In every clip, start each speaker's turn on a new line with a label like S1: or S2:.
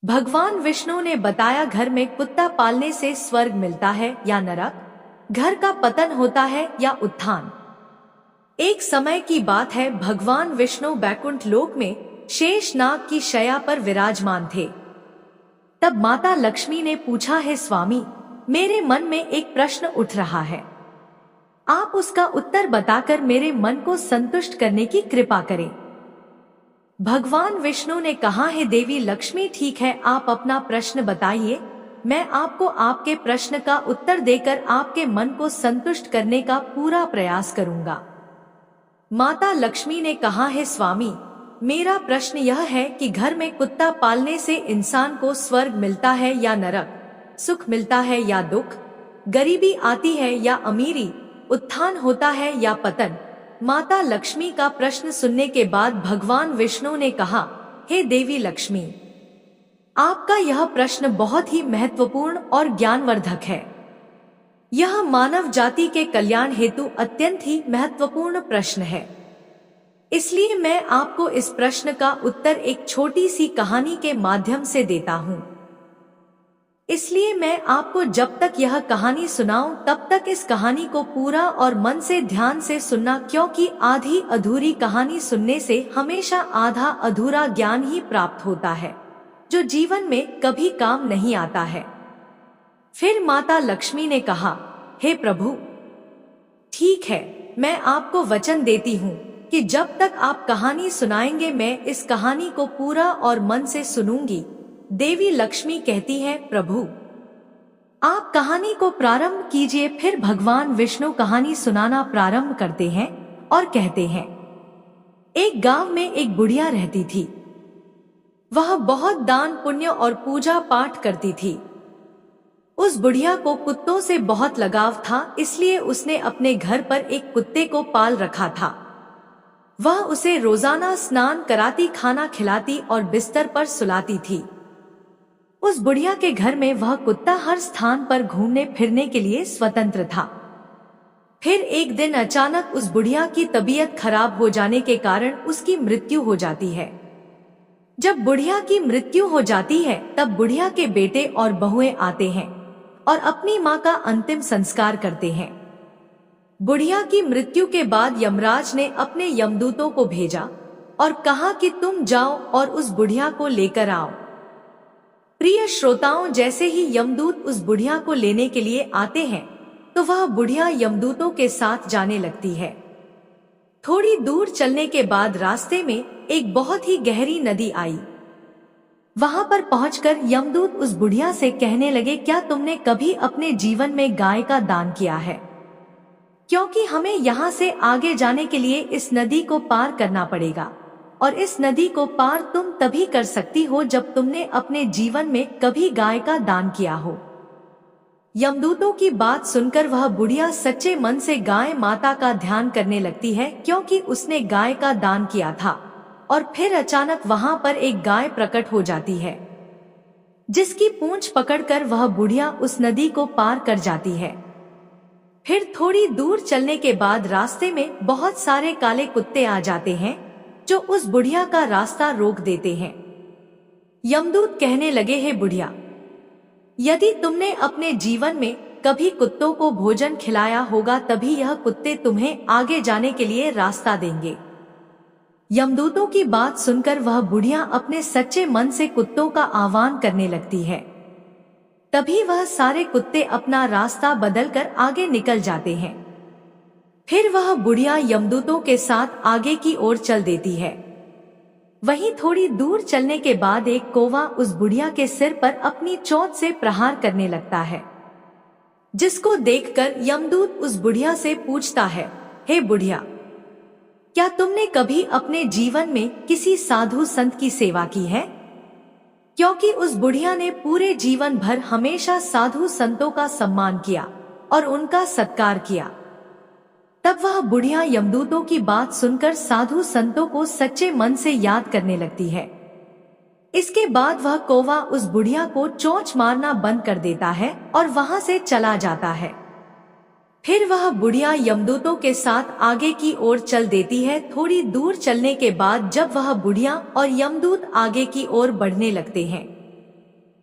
S1: भगवान विष्णु ने बताया घर में कुत्ता पालने से स्वर्ग मिलता है या नरक, घर का पतन होता है या उत्थान। एक समय की बात है, भगवान विष्णु बैकुंठ लोक में शेषनाग की शैया पर विराजमान थे। तब माता लक्ष्मी ने पूछा, है स्वामी, मेरे मन में एक प्रश्न उठ रहा है, आप उसका उत्तर बताकर मेरे मन को संतुष्ट करने की कृपा करें। भगवान विष्णु ने कहा, है देवी लक्ष्मी, ठीक है, आप अपना प्रश्न बताइए, मैं आपको आपके प्रश्न का उत्तर देकर आपके मन को संतुष्ट करने का पूरा प्रयास करूंगा। माता लक्ष्मी ने कहा, है स्वामी, मेरा प्रश्न यह है कि घर में कुत्ता पालने से इंसान को स्वर्ग मिलता है या नरक, सुख मिलता है या दुख, गरीबी आती है या अमीरी, उत्थान होता है या पतन। माता लक्ष्मी का प्रश्न सुनने के बाद भगवान विष्णु ने कहा, हे देवी लक्ष्मी, आपका यह प्रश्न बहुत ही महत्वपूर्ण और ज्ञानवर्धक है। यह मानव जाति के कल्याण हेतु अत्यंत ही महत्वपूर्ण प्रश्न है। इसलिए मैं आपको इस प्रश्न का उत्तर एक छोटी सी कहानी के माध्यम से देता हूँ। इसलिए मैं आपको जब तक यह कहानी सुनाऊं तब तक इस कहानी को पूरा और मन से ध्यान से सुनना, क्योंकि आधी अधूरी कहानी सुनने से हमेशा आधा अधूरा ज्ञान ही प्राप्त होता है, जो जीवन में कभी काम नहीं आता है। फिर माता लक्ष्मी ने कहा, हे प्रभु, ठीक है, मैं आपको वचन देती हूँ कि जब तक आप कहानी सुनाएंगे मैं इस कहानी को पूरा और मन से सुनूंगी। देवी लक्ष्मी कहती है, प्रभु, आप कहानी को प्रारंभ कीजिए। फिर भगवान विष्णु कहानी सुनाना प्रारंभ करते हैं और कहते हैं, एक गांव में एक बुढ़िया रहती थी। वह बहुत दान पुण्य और पूजा पाठ करती थी। उस बुढ़िया को कुत्तों से बहुत लगाव था, इसलिए उसने अपने घर पर एक कुत्ते को पाल रखा था। वह उसे रोजाना स्नान कराती, खाना खिलाती और बिस्तर पर सुलाती थी। उस बुढ़िया के घर में वह कुत्ता हर स्थान पर घूमने फिरने के लिए स्वतंत्र था। फिर एक दिन अचानक उस बुढ़िया की तबीयत खराब हो जाने के कारण उसकी मृत्यु हो जाती है। जब बुढ़िया की मृत्यु हो जाती है तब बुढ़िया के बेटे और बहुएं आते हैं और अपनी मां का अंतिम संस्कार करते हैं। बुढ़िया की मृत्यु के बाद यमराज ने अपने यमदूतों को भेजा और कहा कि तुम जाओ और उस बुढ़िया को लेकर आओ। प्रिय श्रोताओं, जैसे ही यमदूत उस बुढ़िया को लेने के लिए आते हैं तो वह बुढ़िया यमदूतों के साथ जाने लगती है। थोड़ी दूर चलने के बाद रास्ते में एक बहुत ही गहरी नदी आई। वहां पर पहुंचकर यमदूत उस बुढ़िया से कहने लगे, क्या तुमने कभी अपने जीवन में गाय का दान किया है? क्योंकि हमें यहाँ से आगे जाने के लिए इस नदी को पार करना पड़ेगा और इस नदी को पार तुम तभी कर सकती हो जब तुमने अपने जीवन में कभी गाय का दान किया हो। यमदूतों की बात सुनकर वह बुढ़िया सच्चे मन से गाय माता का ध्यान करने लगती है, क्योंकि उसने गाय का दान किया था। और फिर अचानक वहां पर एक गाय प्रकट हो जाती है, जिसकी पूंछ पकड़कर वह बुढ़िया उस नदी को पार कर जाती है। फिर थोड़ी दूर चलने के बाद रास्ते में बहुत सारे काले कुत्ते आ जाते हैं जो उस बुढ़िया का रास्ता रोक देते हैं। यमदूत कहने लगे, हे बुढ़िया, यदि तुमने अपने जीवन में कभी कुत्तों को भोजन खिलाया होगा तभी यह कुत्ते तुम्हें आगे जाने के लिए रास्ता देंगे। यमदूतों की बात सुनकर वह बुढ़िया अपने सच्चे मन से कुत्तों का आह्वान करने लगती है। तभी वह सारे कुत्ते अपना रास्ता बदलकर आगे निकल जाते हैं। फिर वह बुढ़िया यमदूतों के साथ आगे की ओर चल देती है। वहीं थोड़ी दूर चलने के बाद एक कौवा उस बुढ़िया के सिर पर अपनी चोंच से प्रहार करने लगता है, जिसको देखकर यमदूत उस बुढ़िया से पूछता है, हे बुढ़िया, क्या तुमने कभी अपने जीवन में किसी साधु संत की सेवा की है? क्योंकि उस बुढ़िया ने पूरे जीवन भर हमेशा साधु संतों का सम्मान किया और उनका सत्कार किया। तब वह बुढ़िया यमदूतों की बात सुनकर साधु संतों को सच्चे मन से याद करने लगती है। इसके बाद वह कौवा उस बुढ़िया को चोंच मारना बंद कर देता है और वहां से चला जाता है। फिर वह बुढ़िया यमदूतों के साथ आगे की ओर चल देती है। थोड़ी दूर चलने के बाद जब वह बुढ़िया और यमदूत आगे की ओर बढ़ने लगते हैं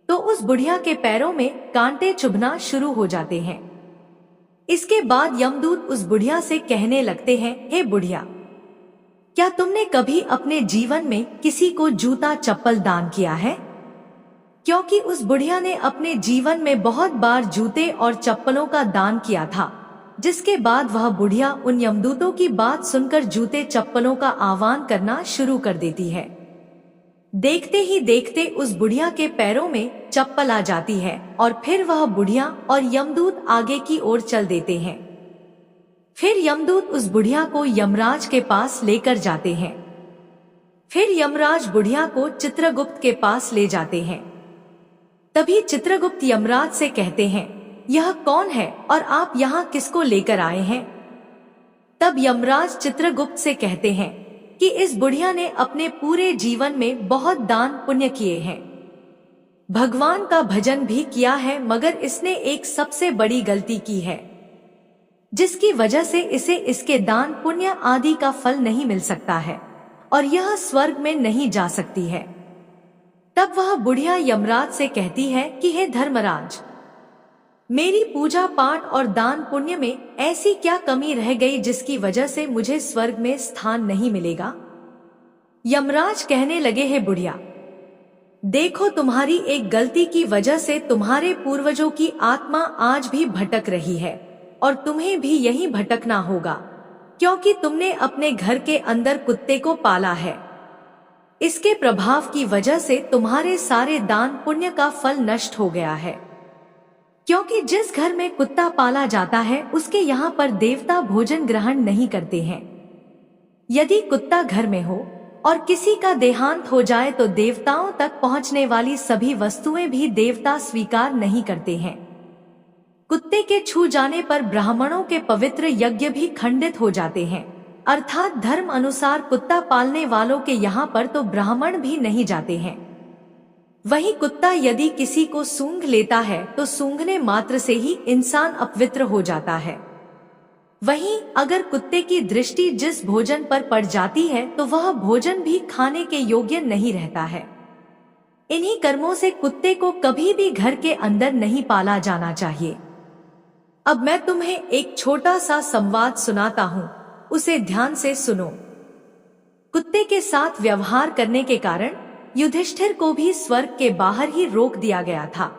S1: तो उस बुढ़िया के पैरों में कांटे चुभना शुरू हो जाते हैं। इसके बाद यमदूत उस बुढ़िया से कहने लगते हैं, हे बुढ़िया, क्या तुमने कभी अपने जीवन में किसी को जूता चप्पल दान किया है? क्योंकि उस बुढ़िया ने अपने जीवन में बहुत बार जूते और चप्पलों का दान किया था, जिसके बाद वह बुढ़िया उन यमदूतों की बात सुनकर जूते चप्पलों का आह्वान करना शुरू कर देती है। देखते ही देखते उस बुढ़िया के पैरों में चप्पल आ जाती है और फिर वह बुढ़िया और यमदूत आगे की ओर चल देते हैं। फिर यमदूत उस बुढ़िया को यमराज के पास लेकर जाते हैं। फिर यमराज बुढ़िया को चित्रगुप्त के पास ले जाते हैं। तभी चित्रगुप्त यमराज से कहते हैं, यह कौन है और आप यहाँ किसको लेकर आए हैं? तब यमराज चित्रगुप्त से कहते हैं कि इस बुढ़िया ने अपने पूरे जीवन में बहुत दान पुण्य किए हैं, भगवान का भजन भी किया है, मगर इसने एक सबसे बड़ी गलती की है, जिसकी वजह से इसे इसके दान पुण्य आदि का फल नहीं मिल सकता है और यह स्वर्ग में नहीं जा सकती है। तब वह बुढ़िया यमराज से कहती है कि हे धर्मराज, मेरी पूजा पाठ और दान पुण्य में ऐसी क्या कमी रह गई जिसकी वजह से मुझे स्वर्ग में स्थान नहीं मिलेगा? यमराज कहने लगे, हे बुढ़िया, देखो, तुम्हारी एक गलती की वजह से तुम्हारे पूर्वजों की आत्मा आज भी भटक रही है और तुम्हें भी यहीं भटकना होगा, क्योंकि तुमने अपने घर के अंदर कुत्ते को पाला है। इसके प्रभाव की वजह से तुम्हारे सारे दान पुण्य का फल नष्ट हो गया है, क्योंकि जिस घर में कुत्ता पाला जाता है उसके यहाँ पर देवता भोजन ग्रहण नहीं करते हैं। यदि कुत्ता घर में हो और किसी का देहांत हो जाए तो देवताओं तक पहुँचने वाली सभी वस्तुएं भी देवता स्वीकार नहीं करते हैं। कुत्ते के छू जाने पर ब्राह्मणों के पवित्र यज्ञ भी खंडित हो जाते हैं, अर्थात धर्म अनुसार कुत्ता पालने वालों के यहाँ पर तो ब्राह्मण भी नहीं जाते हैं। वही कुत्ता यदि किसी को सूंघ लेता है तो सूंघने मात्र से ही इंसान अपवित्र हो जाता है। वहीं अगर कुत्ते की दृष्टि जिस भोजन पर पड़ जाती है तो वह भोजन भी खाने के योग्य नहीं रहता है। इन्हीं कर्मों से कुत्ते को कभी भी घर के अंदर नहीं पाला जाना चाहिए। अब मैं तुम्हें एक छोटा सा संवाद सुनाता हूँ, उसे ध्यान से सुनो। कुत्ते के साथ व्यवहार करने के कारण युधिष्ठिर को भी स्वर्ग के बाहर ही रोक दिया गया था।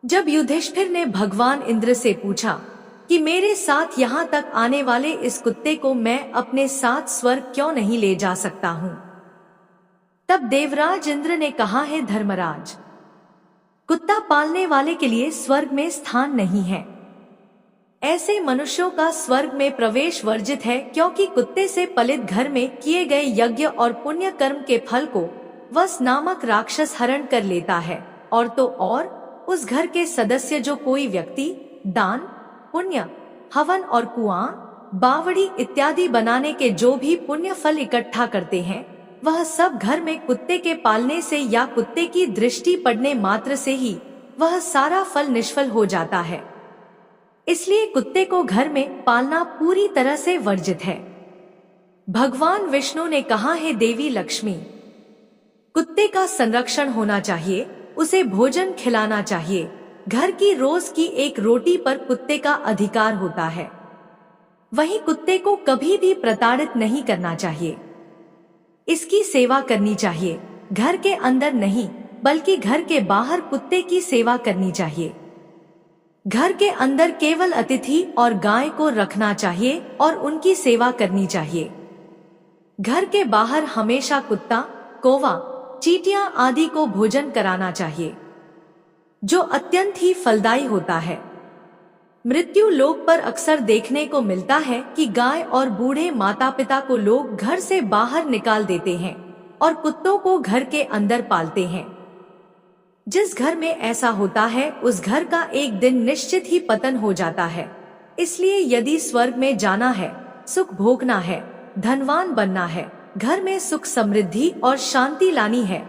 S1: जब युधिष्ठिर ने भगवान इंद्र से पूछा कि मेरे साथ यहाँ तक आने वाले इस कुत्ते को मैं अपने साथ स्वर्ग क्यों नहीं ले जा सकता हूँ, तब देवराज इंद्र ने कहा, है धर्मराज, कुत्ता पालने वाले के लिए स्वर्ग में स्थान नहीं है। ऐसे मनुष्यों का स्वर्ग में प्रवेश वर्जित है, क्योंकि कुत्ते से पलित घर में किए गए यज्ञ और पुण्य कर्म के फल को वस नामक राक्षस हरण कर लेता है, और तो और उस घर के सदस्य जो कोई व्यक्ति दान पुण्य हवन और कुआं बावड़ी इत्यादि बनाने के जो भी पुण्य फल इकट्ठा करते हैं, वह सब घर में कुत्ते के पालने से या कुत्ते की दृष्टि पड़ने मात्र से ही वह सारा फल निष्फल हो जाता है। इसलिए कुत्ते को घर में पालना पूरी तरह से वर्जित है। भगवान विष्णु ने कहा, है देवी लक्ष्मी, कुत्ते का संरक्षण होना चाहिए, उसे भोजन खिलाना चाहिए। घर की रोज की एक रोटी पर कुत्ते का अधिकार होता है। वहीं कुत्ते को कभी भी प्रताड़ित नहीं करना चाहिए, इसकी सेवा करनी चाहिए। घर के अंदर नहीं बल्कि घर के बाहर कुत्ते की सेवा करनी चाहिए। घर के अंदर केवल अतिथि और गाय को रखना चाहिए और उनकी सेवा करनी चाहिए। घर के बाहर हमेशा कुत्ता, कौवा, चींटियां आदि को भोजन कराना चाहिए, जो अत्यंत ही फलदायी होता है। मृत्यु लोक पर अक्सर देखने को मिलता है कि गाय और बूढ़े माता पिता को लोग घर से बाहर निकाल देते हैं और कुत्तों को घर के अंदर पालते हैं। जिस घर में ऐसा होता है उस घर का एक दिन निश्चित ही पतन हो जाता है। इसलिए यदि स्वर्ग में जाना है, सुख भोगना है, धनवान बनना है, घर में सुख समृद्धि और शांति लानी है,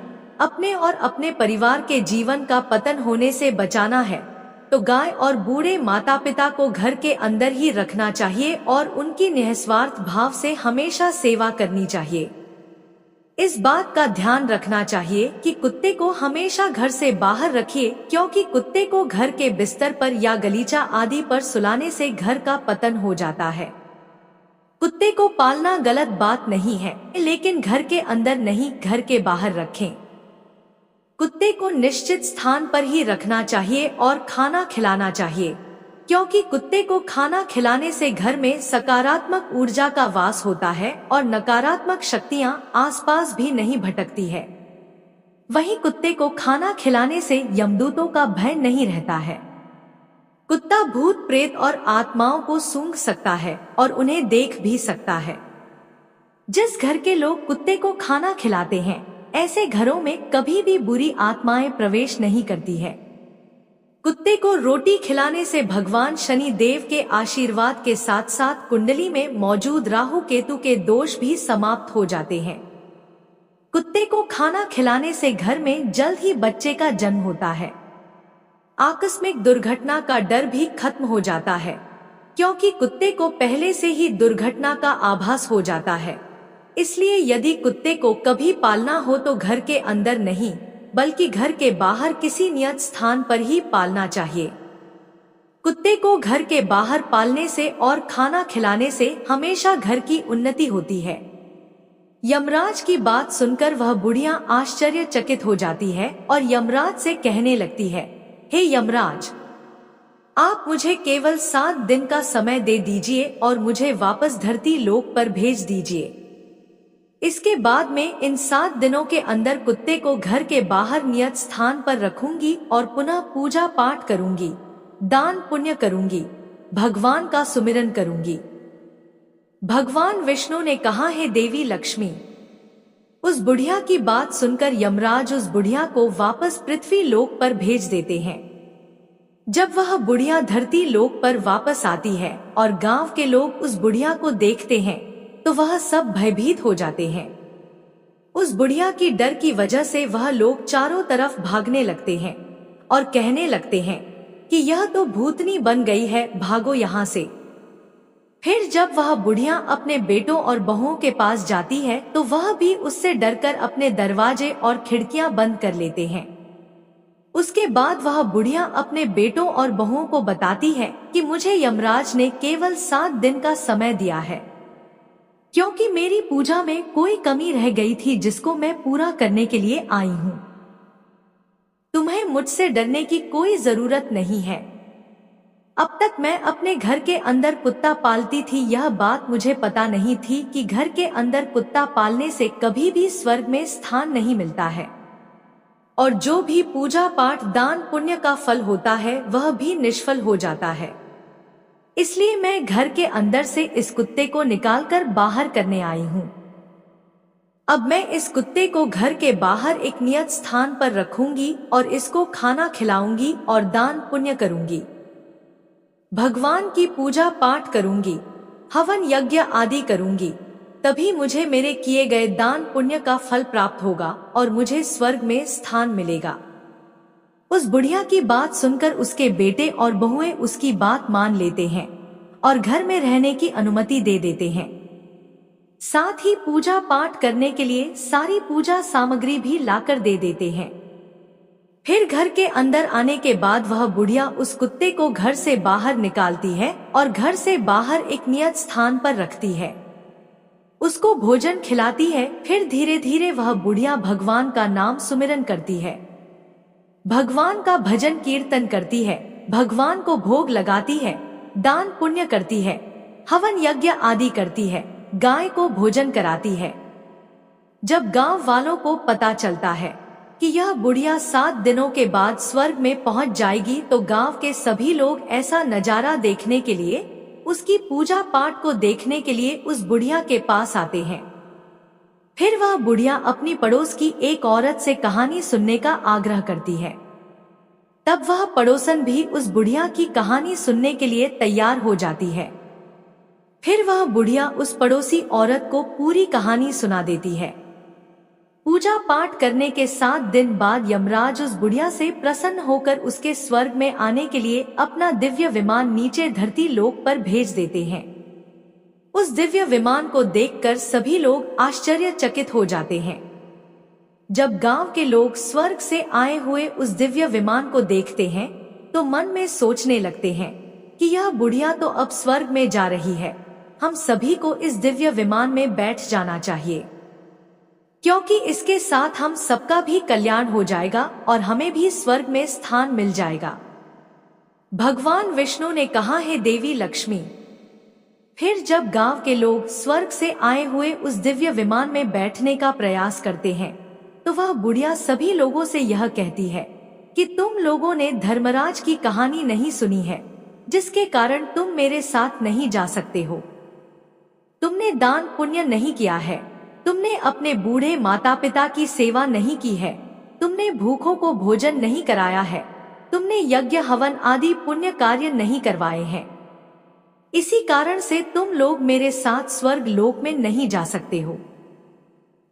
S1: अपने और अपने परिवार के जीवन का पतन होने से बचाना है, तो गाय और बूढ़े माता पिता को घर के अंदर ही रखना चाहिए और उनकी निस्वार्थ भाव से हमेशा सेवा करनी चाहिए। इस बात का ध्यान रखना चाहिए कि कुत्ते को हमेशा घर से बाहर रखिए, क्योंकि कुत्ते को घर के बिस्तर पर या गलीचा आदि पर सुलाने से घर का पतन हो जाता है। कुत्ते को पालना गलत बात नहीं है, लेकिन घर के अंदर नहीं, घर के बाहर रखें। कुत्ते को निश्चित स्थान पर ही रखना चाहिए और खाना खिलाना चाहिए, क्योंकि कुत्ते को खाना खिलाने से घर में सकारात्मक ऊर्जा का वास होता है और नकारात्मक शक्तियां आसपास भी नहीं भटकती है। वहीं कुत्ते को खाना खिलाने से यमदूतों का भय नहीं रहता है। कुत्ता भूत प्रेत और आत्माओं को सूंघ सकता है और उन्हें देख भी सकता है। जिस घर के लोग कुत्ते को खाना खिलाते हैं, ऐसे घरों में कभी भी बुरी आत्माएं प्रवेश नहीं करती है। कुत्ते को रोटी खिलाने से भगवान शनि देव के आशीर्वाद के साथ साथ कुंडली में मौजूद राहु केतु के दोष भी समाप्त हो जाते हैं। कुत्ते को खाना खिलाने से घर में जल्द ही बच्चे का जन्म होता है। आकस्मिक दुर्घटना का डर भी खत्म हो जाता है, क्योंकि कुत्ते को पहले से ही दुर्घटना का आभास हो जाता है। इसलिए यदि कुत्ते को कभी पालना हो तो घर के अंदर नहीं, बल्कि घर के बाहर किसी नियत स्थान पर ही पालना चाहिए। कुत्ते को घर के बाहर पालने से और खाना खिलाने से हमेशा घर की उन्नति होती है। यमराज की बात सुनकर वह बुढ़िया आश्चर्यचकित हो जाती है और यमराज से कहने लगती है, हे यमराज, आप मुझे केवल 7 दिन का समय दे दीजिए और मुझे वापस धरती लोक पर भेज दीजिए। इसके बाद में इन 7 दिनों के अंदर कुत्ते को घर के बाहर नियत स्थान पर रखूंगी और पुनः पूजा पाठ करूंगी, दान पुण्य करूंगी, भगवान का सुमिरन करूंगी। भगवान विष्णु ने कहा, है देवी लक्ष्मी। उस बुढ़िया की बात सुनकर यमराज उस बुढ़िया को वापस पृथ्वी लोक पर भेज देते हैं। जब वह बुढ़िया धरती लोक पर वापस आती है और गांव के लोग उस बुढ़िया को देखते हैं तो वह सब भयभीत हो जाते हैं। उस बुढ़िया की डर की वजह से वह लोग चारों तरफ भागने लगते हैं और कहने लगते हैं कि यह तो भूतनी बन गई है, भागो यहाँ से। फिर जब वह बुढ़िया अपने बेटों और बहुओं के पास जाती है तो वह भी उससे डरकर अपने दरवाजे और खिड़कियां बंद कर लेते हैं। उसके बाद वह बुढ़िया अपने बेटों और बहुओं को बताती है कि मुझे यमराज ने केवल 7 दिन का समय दिया है, क्योंकि मेरी पूजा में कोई कमी रह गई थी जिसको मैं पूरा करने के लिए आई हूँ। तुम्हें मुझसे डरने की कोई जरूरत नहीं है। अब तक मैं अपने घर के अंदर कुत्ता पालती थी, यह बात मुझे पता नहीं थी कि घर के अंदर कुत्ता पालने से कभी भी स्वर्ग में स्थान नहीं मिलता है और जो भी पूजा पाठ दान पुण्य का फल होता है वह भी निष्फल हो जाता है। इसलिए मैं घर के अंदर से इस कुत्ते को निकालकर बाहर करने आई हूँ। अब मैं इस कुत्ते को घर के बाहर एक नियत स्थान पर रखूंगी और इसको खाना खिलाऊंगी और दान पुण्य करूंगी, भगवान की पूजा पाठ करूंगी, हवन यज्ञ आदि करूंगी। तभी मुझे मेरे किए गए दान पुण्य का फल प्राप्त होगा और मुझे स्वर्ग में स्थान मिलेगा। उस बुढ़िया की बात सुनकर उसके बेटे और बहुएं उसकी बात मान लेते हैं और घर में रहने की अनुमति दे देते हैं। साथ ही पूजा पाठ करने के लिए सारी पूजा सामग्री भी लाकर दे देते हैं। फिर घर के अंदर आने के बाद वह बुढ़िया उस कुत्ते को घर से बाहर निकालती है और घर से बाहर एक नियत स्थान पर रखती है, उसको भोजन खिलाती है। फिर धीरे धीरे वह बुढ़िया भगवान का नाम सुमिरन करती है, भगवान का भजन कीर्तन करती है, भगवान को भोग लगाती है, दान पुण्य करती है, हवन यज्ञ आदि करती है, गाय को भोजन कराती है। जब गांव वालों को पता चलता है कि यह बुढ़िया 7 दिनों के बाद स्वर्ग में पहुंच जाएगी तो गांव के सभी लोग ऐसा नजारा देखने के लिए, उसकी पूजा पाठ को देखने के लिए उस बुढ़िया के पास आते हैं। फिर वह बुढ़िया अपनी पड़ोस की एक औरत से कहानी सुनने का आग्रह करती है। तब वह पड़ोसन भी उस बुढ़िया की कहानी सुनने के लिए तैयार हो जाती है। फिर वह बुढ़िया उस पड़ोसी औरत को पूरी कहानी सुना देती है। पूजा पाठ करने के 7 दिन बाद यमराज उस बुढ़िया से प्रसन्न होकर उसके स्वर्ग में आने के लिए अपना दिव्य विमान नीचे धरती लोक पर भेज देते हैं। उस दिव्य विमान को देखकर सभी लोग आश्चर्यचकित हो जाते हैं। जब गांव के लोग स्वर्ग से आए हुए उस दिव्य विमान को देखते हैं तो मन में सोचने लगते हैं कि यह बुढ़िया तो अब स्वर्ग में जा रही है, हम सभी को इस दिव्य विमान में बैठ जाना चाहिए, क्योंकि इसके साथ हम सबका भी कल्याण हो जाएगा और हमें भी स्वर्ग में स्थान मिल जाएगा। भगवान विष्णु ने कहा, हे देवी लक्ष्मी। फिर जब गांव के लोग स्वर्ग से आए हुए उस दिव्य विमान में बैठने का प्रयास करते हैं तो वह बुढ़िया सभी लोगों से यह कहती है कि तुम लोगों ने धर्मराज की कहानी नहीं सुनी है, जिसके कारण तुम मेरे साथ नहीं जा सकते हो। तुमने दान पुण्य नहीं किया है, तुमने अपने बूढ़े माता पिता की सेवा नहीं की है, तुमने भूखों को भोजन नहीं कराया है, तुमने यज्ञ हवन आदि पुण्य कार्य नहीं करवाए हैं। इसी कारण से तुम लोग मेरे साथ स्वर्ग लोक में नहीं जा सकते हो।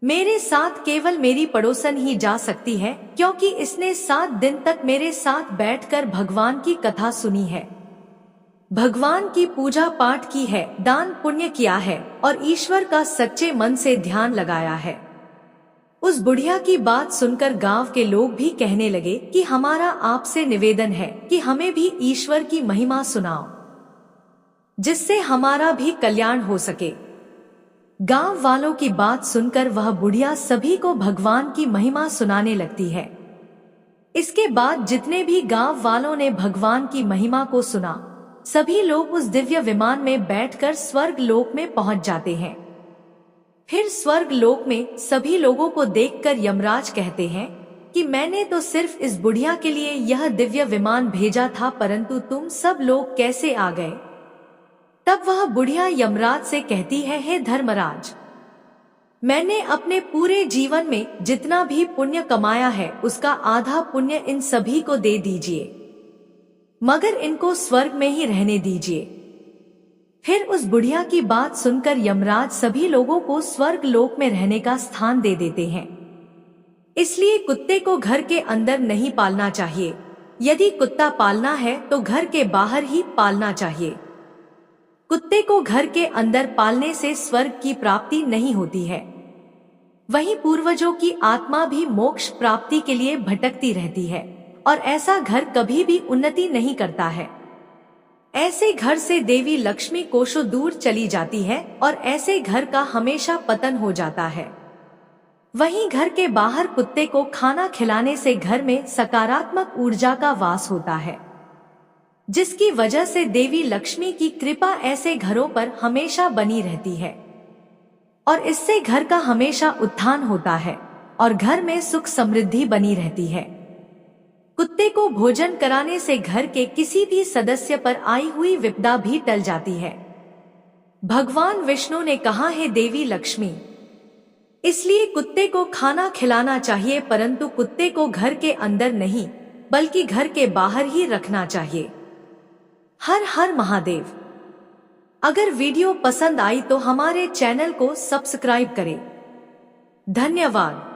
S1: मेरे साथ केवल मेरी पड़ोसन ही जा सकती है, क्योंकि इसने 7 दिन तक मेरे साथ बैठकर भगवान की कथा सुनी है, भगवान की पूजा पाठ की है, दान पुण्य किया है और ईश्वर का सच्चे मन से ध्यान लगाया है। उस बुढ़िया की बात सुनकर गांव के लोग भी कहने लगे कि हमारा आपसे निवेदन है कि हमें भी ईश्वर की महिमा सुनाओ, जिससे हमारा भी कल्याण हो सके। गांव वालों की बात सुनकर वह बुढ़िया सभी को भगवान की महिमा सुनाने लगती है। इसके बाद जितने भी गांव वालों ने भगवान की महिमा को सुना, सभी लोग उस दिव्य विमान में बैठकर स्वर्ग लोक में पहुंच जाते हैं। फिर स्वर्ग लोक में सभी लोगों को देखकर यमराज कहते हैं कि मैंने तो सिर्फ इस बुढ़िया के लिए यह दिव्य विमान भेजा था, परंतु तुम सब लोग कैसे आ गए? तब वह बुढ़िया यमराज से कहती है, हे धर्मराज, मैंने अपने पूरे जीवन में जितना भी पुण्य कमाया है उसका आधा पुण्य इन सभी को दे दीजिए, मगर इनको स्वर्ग में ही रहने दीजिए। फिर उस बुढ़िया की बात सुनकर यमराज सभी लोगों को स्वर्ग लोक में रहने का स्थान दे देते हैं। इसलिए कुत्ते को घर के अंदर नहीं पालना चाहिए, यदि कुत्ता पालना है तो घर के बाहर ही पालना चाहिए। कुत्ते को घर के अंदर पालने से स्वर्ग की प्राप्ति नहीं होती है, वहीं पूर्वजों की आत्मा भी मोक्ष प्राप्ति के लिए भटकती रहती है और ऐसा घर कभी भी उन्नति नहीं करता है। ऐसे घर से देवी लक्ष्मी कोसों दूर चली जाती है और ऐसे घर का हमेशा पतन हो जाता है। वहीं घर के बाहर कुत्ते को खाना खिलाने से घर में सकारात्मक ऊर्जा का वास होता है, जिसकी वजह से देवी लक्ष्मी की कृपा ऐसे घरों पर हमेशा बनी रहती है और इससे घर का हमेशा उत्थान होता है और घर में सुख समृद्धि बनी रहती है। कुत्ते को भोजन कराने से घर के किसी भी सदस्य पर आई हुई विपदा भी टल जाती है। भगवान विष्णु ने कहा, है देवी लक्ष्मी, इसलिए कुत्ते को खाना खिलाना चाहिए, परंतु कुत्ते को घर के अंदर नहीं बल्कि घर के बाहर ही रखना चाहिए। हर हर महादेव। अगर वीडियो पसंद आई तो हमारे चैनल को सब्सक्राइब करें। धन्यवाद।